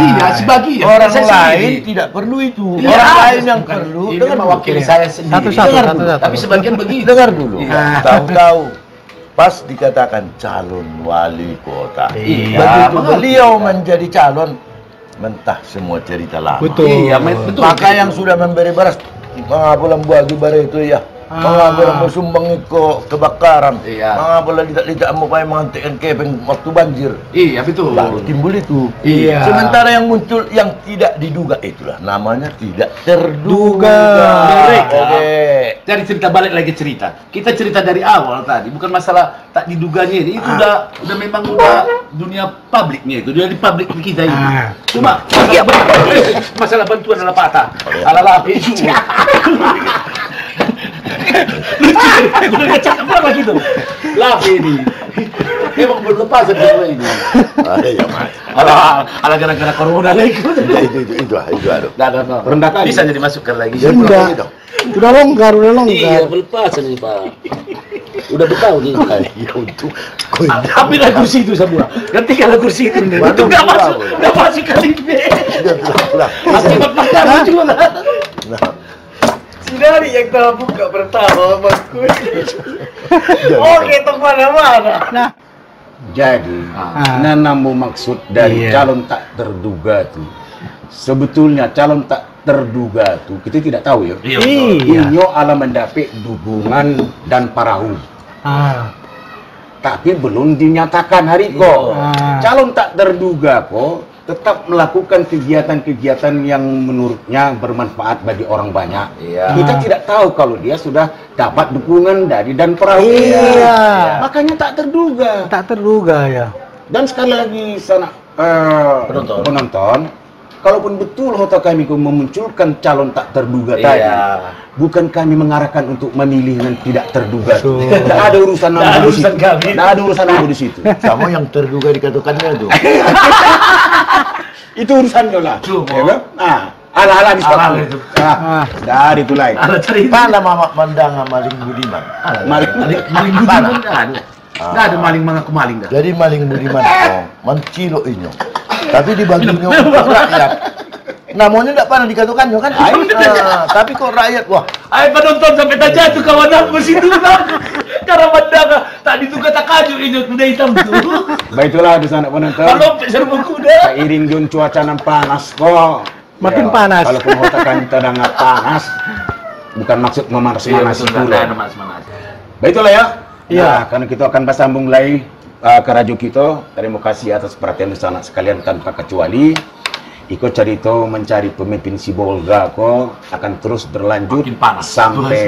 Iya, sebagian. Orang Saya lain sendiri. tidak perlu itu. Iya, Orang ada lain yang bukan. perlu. Ini Dengar mewakili dulu. saya sendiri. Satu-satu, Dengar satu-satu. dulu. Tapi sebagian begitu. Dengar dulu. Iya. Tahu-tahu pas dikatakan calon wali kota. Iya. Begitu Mengerti beliau kita. menjadi calon, mentah semua cerita lama. Betul. Iya, betul. Maka yang sudah memberi beras, mengapalah bagi bare itu ya. Mengapalah bersumbang kebakaran. Iya. Mengapalah tidak mau payah mengantikan kepeng waktu banjir. Iya, betul. Baru timbul itu. Iya. Sementara yang muncul yang tidak diduga itulah namanya tidak terduga. Mereka. Oke. Dari cerita balik lagi cerita. Kita cerita dari awal tadi, bukan masalah tak diduganya ini. Itu udah memang udah dunia publiknya itu, dunia di publik kita ini. Cuma masalah bantuan adalah patah. Alalah itu. Lucu. Udah cakap apa gitu? Lah ini. Emang belum lepas semua ini. Ya mas. Ala gara-gara corona lagi. Itu aduh. Nah. Rendah kali. Bisa jadi masukkan lagi. Ya, Enggak. dong. Udah longgar. Iya, berlepasan ini Pak. Udah bertahun nih. Ya untuk Ambil kursi itu semua. Ganti kalau kursi itu. Itu nggak masuk kali ini. pulang. Akibat makanan juga. Si Dari yang telah buka pertama bangku. Oke, kemana-mana. Nah, Jadi, nanamu maksud dari Iya. calon tak terduga tuh. Sebetulnya calon tak terduga tuh kita tidak tahu ya. iya. Inyo ala mendapik dukungan dan parahu. Tapi belum dinyatakan hari kok. Calon tak terduga kok tetap melakukan kegiatan-kegiatan yang menurutnya bermanfaat bagi orang banyak. Iya. Kita tidak tahu kalau dia sudah dapat dukungan dari dan perahu. Iya. Makanya tak terduga. Tak terduga ya. Dan sekali lagi sana Penonton. penonton, kalaupun betul hotel kami memunculkan calon tak terduga Iya. tadi, bukan kami mengarahkan untuk memilih yang tidak terduga. Betul. Tidak ada urusan Nggak nama ada di urusan situ. kami. Tidak ada urusan nama di situ. Sama yang terduga dikatakannya tuh. Itu urusannya lah. Cuma. Ya kan? Nah, ala-ala di Ala-ala itu. Dari itu lain. Ala cari itu. Mana mama mandanga maling budiman. Maling. Maling budiman nggak ada. Nggak ada maling mengaku maling dah. Jadi maling budiman mencilo inyo. Tapi dibaginya untuk rakyat. Namanya tidak pernah dikatakannya kan? Tapi kok rakyat wah. Ayo penonton sampai tak jatuh kawan aku situ lah. Karena mandanga tadi tuh kata kaju ini kuda hitam tuh. Baiklah di sana penonton. Kalau serbu kuda. Seiring dengan cuaca nan panas kok. Makin panas. Kalaupun hotel kami sedang panas, bukan maksud memanas-manas itu loh. Baiklah ya. Iya. Nah, karena kita akan bersambung lagi ke radio kita. Terima kasih atas perhatian sana sekalian tanpa kecuali. Iko cerita mencari pemimpin si Bolga kok akan terus berlanjut Makin panas. sampai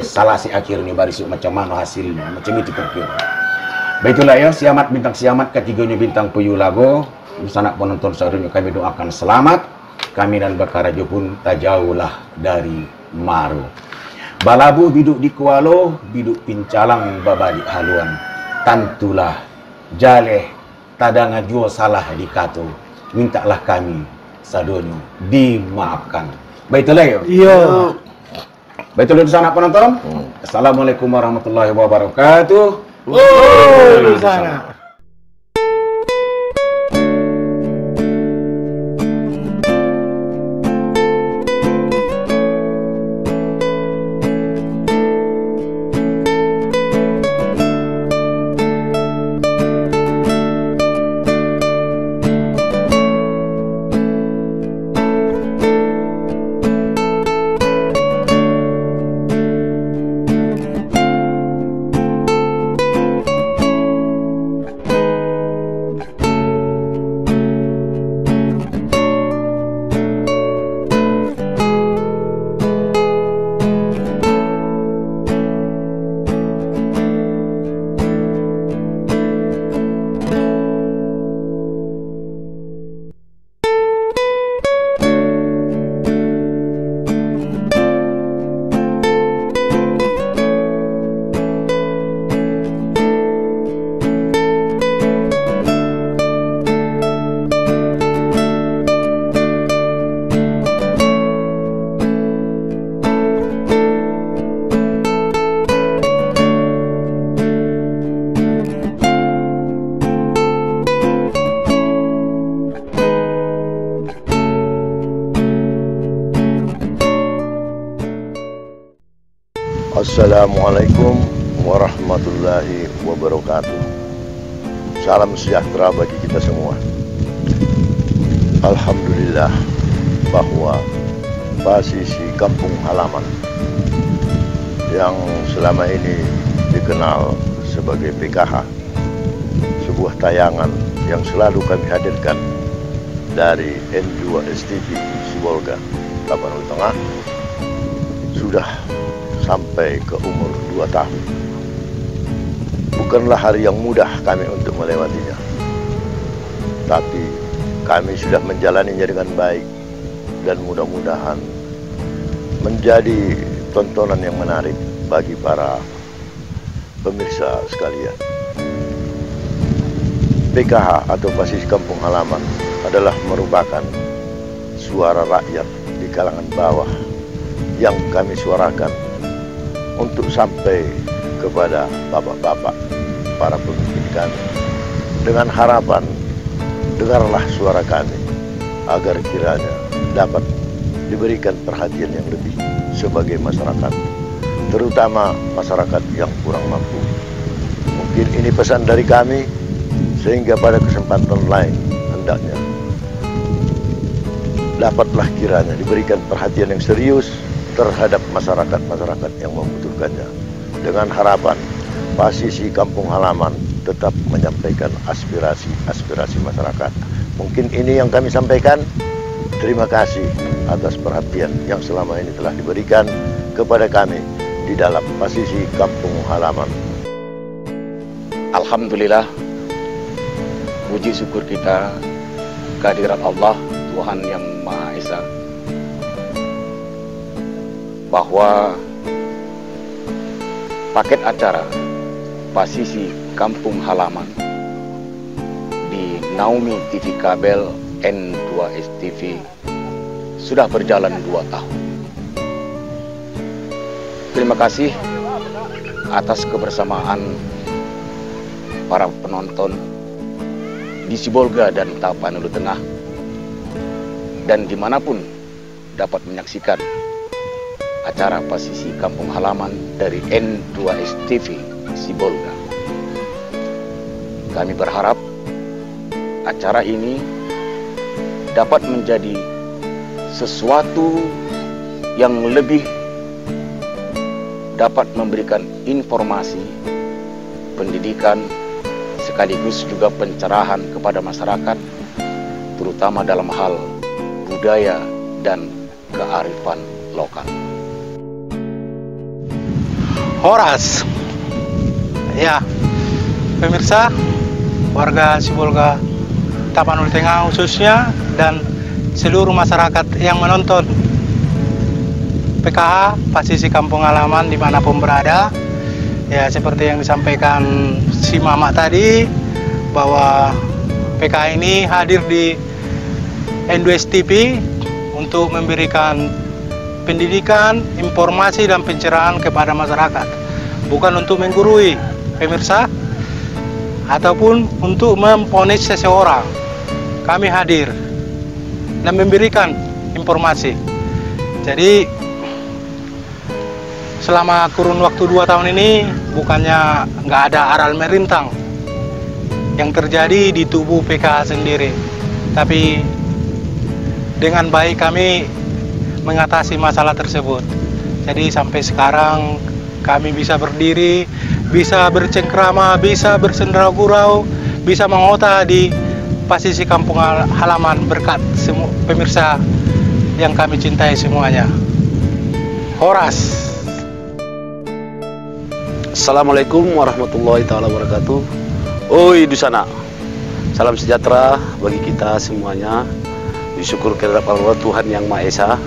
salasi akhir nih barisuk macam mana hasilnya, macam itu kira-kira. Baiklah ya, siamat bintang siamat ketiganya bintang Puyuh Lago. Sanak penonton saudaranya kami doakan selamat. Kami dan Bakarajo pun tak jauhlah dari Maru. Balabu biduk di Kualo, biduk pincalang babalik haluan. Tantulah jaleh tadanga jual salah di kato. Mintalah kami sadonyo dimaafkan. Baiklah ya. Iya. Baiklah di sana penonton. Assalamualaikum warahmatullahi wabarakatuh. Di sana. Assalamualaikum warahmatullahi wabarakatuh. Salam sejahtera bagi kita semua. Alhamdulillah bahwa posisi kampung halaman yang selama ini dikenal sebagai PKH, sebuah tayangan yang selalu kami hadirkan dari N2 STV Sibolga Tapanuli Tengah, sudah sampai ke umur 2 tahun. Bukanlah hari yang mudah kami untuk melewatinya, tapi kami sudah menjalaninya dengan baik dan mudah-mudahan menjadi tontonan yang menarik bagi para pemirsa sekalian. PKH atau Pasisi Kampung Halaman adalah merupakan suara rakyat di kalangan bawah yang kami suarakan untuk sampai kepada bapak-bapak para pemimpin kami dengan harapan dengarlah suara kami agar kiranya dapat diberikan perhatian yang lebih sebagai masyarakat, terutama masyarakat yang kurang mampu. Mungkin ini pesan dari kami, sehingga pada kesempatan lain hendaknya dapatlah kiranya diberikan perhatian yang serius terhadap masyarakat-masyarakat yang membutuhkannya, dengan harapan Pasisi Kampung Halaman tetap menyampaikan aspirasi masyarakat. Mungkin ini yang kami sampaikan. Terima kasih atas perhatian yang selama ini telah diberikan kepada kami di dalam Pasisi Kampung Halaman. Alhamdulillah, puji syukur kita kehadirat Allah, Tuhan yang Maha Esa, bahwa paket acara Pasisi Kampung Halaman di Naomi TV Kabel N2S TV sudah berjalan 2 tahun. Terima kasih atas kebersamaan para penonton di Sibolga dan Tapanuli Tengah, dan dimanapun dapat menyaksikan acara Pasisi Kampung Halaman dari N2S TV Sibolga. Kami berharap acara ini dapat menjadi sesuatu yang lebih dapat memberikan informasi, pendidikan, sekaligus juga pencerahan kepada masyarakat, terutama dalam hal budaya dan kearifan lokal. Horas. Ya, pemirsa, warga Sibolga Tapanuli Tengah khususnya, dan seluruh masyarakat yang menonton PKH Pasisi Kampung Halaman dimanapun berada. Ya, seperti yang disampaikan si Mama tadi, bahwa PKH ini hadir di N2S TV untuk memberikan pendidikan, informasi, dan pencerahan kepada masyarakat. Bukan untuk menggurui pemirsa, ataupun untuk memponis seseorang. Kami hadir dan memberikan informasi. Jadi selama kurun waktu 2 tahun ini, bukannya nggak ada aral merintang yang terjadi di tubuh PKH sendiri, tapi dengan baik kami mengatasi masalah tersebut. Jadi sampai sekarang kami bisa berdiri, bisa bercengkrama, bisa bersendera gurau, bisa mengota di Pasisi Kampung Halaman berkat semua pemirsa yang kami cintai semuanya. Horas. Assalamualaikum warahmatullahi taala wabarakatuh. Oi di sana. Salam sejahtera bagi kita semuanya. Disyukur kehadirat Allah Tuhan yang Maha Esa.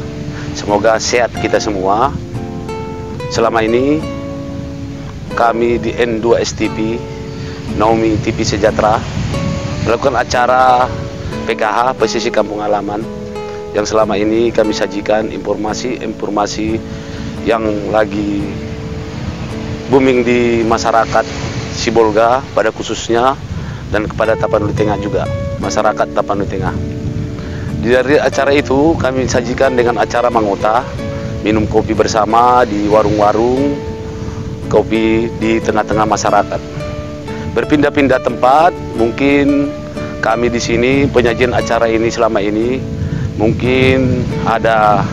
Semoga sehat kita semua. Selama ini kami di N2S TV, Naomi TV Sejahtera, melakukan acara PKH Pasisi Kampung Halaman yang selama ini kami sajikan informasi yang lagi booming di masyarakat Sibolga pada khususnya, dan kepada Tapanuli Tengah juga, masyarakat Tapanuli Tengah. Dari acara itu kami sajikan dengan acara mangota, minum kopi bersama di warung-warung kopi di tengah-tengah masyarakat. Berpindah-pindah tempat, mungkin kami di sini penyajian acara ini selama ini mungkin ada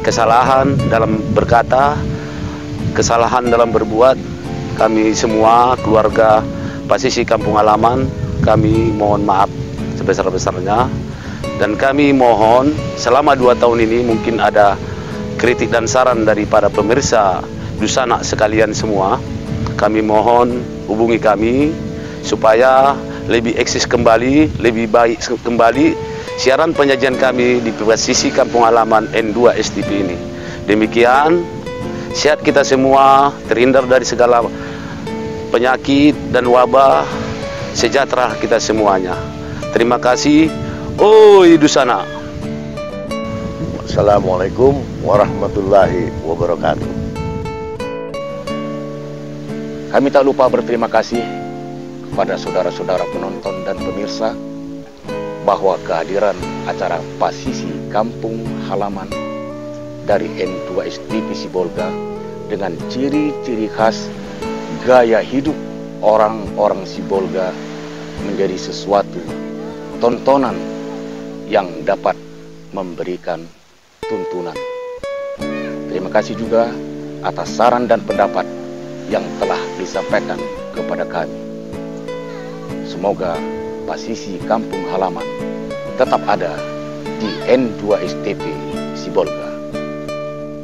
kesalahan dalam berkata, kesalahan dalam berbuat. Kami semua keluarga Pasisi Kampung Halaman, kami mohon maaf sebesar-besarnya, dan kami mohon selama 2 tahun ini mungkin ada kritik dan saran dari para pemirsa Dusana sekalian semua. Kami mohon hubungi kami supaya lebih eksis kembali, lebih baik kembali siaran penyajian kami di Pasisi Kampung Halaman N2S TV ini. Demikian, sehat kita semua, terhindar dari segala penyakit dan wabah, sejahtera kita semuanya. Terima kasih. Oi Dusana. Assalamualaikum warahmatullahi wabarakatuh. Kami tak lupa berterima kasih kepada saudara-saudara penonton dan pemirsa bahwa kehadiran acara Pasisi Kampung Halaman dari N2STP Sibolga dengan ciri-ciri khas gaya hidup orang-orang Sibolga menjadi sesuatu tontonan yang dapat memberikan tuntunan. Terima kasih juga atas saran dan pendapat yang telah disampaikan kepada kami. Semoga Pasisi Kampung Halaman tetap ada di N2STP Sibolga.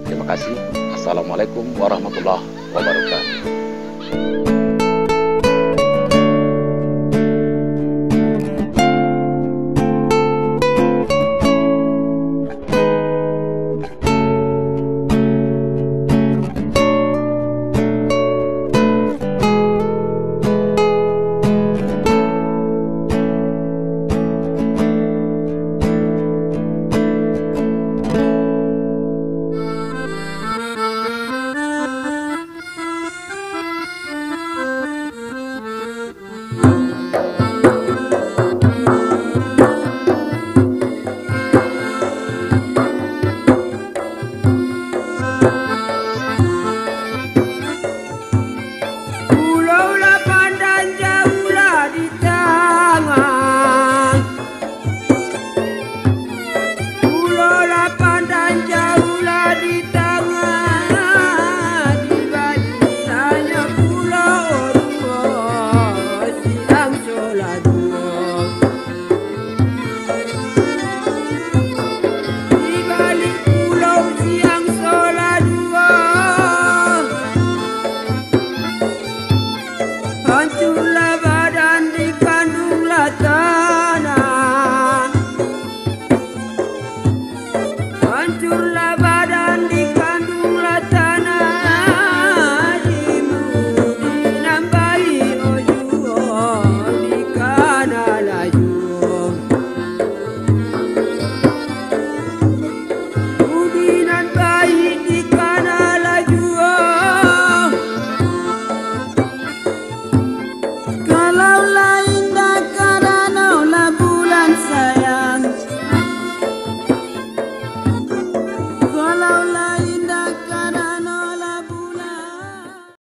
Terima kasih. Assalamualaikum warahmatullahi wabarakatuh.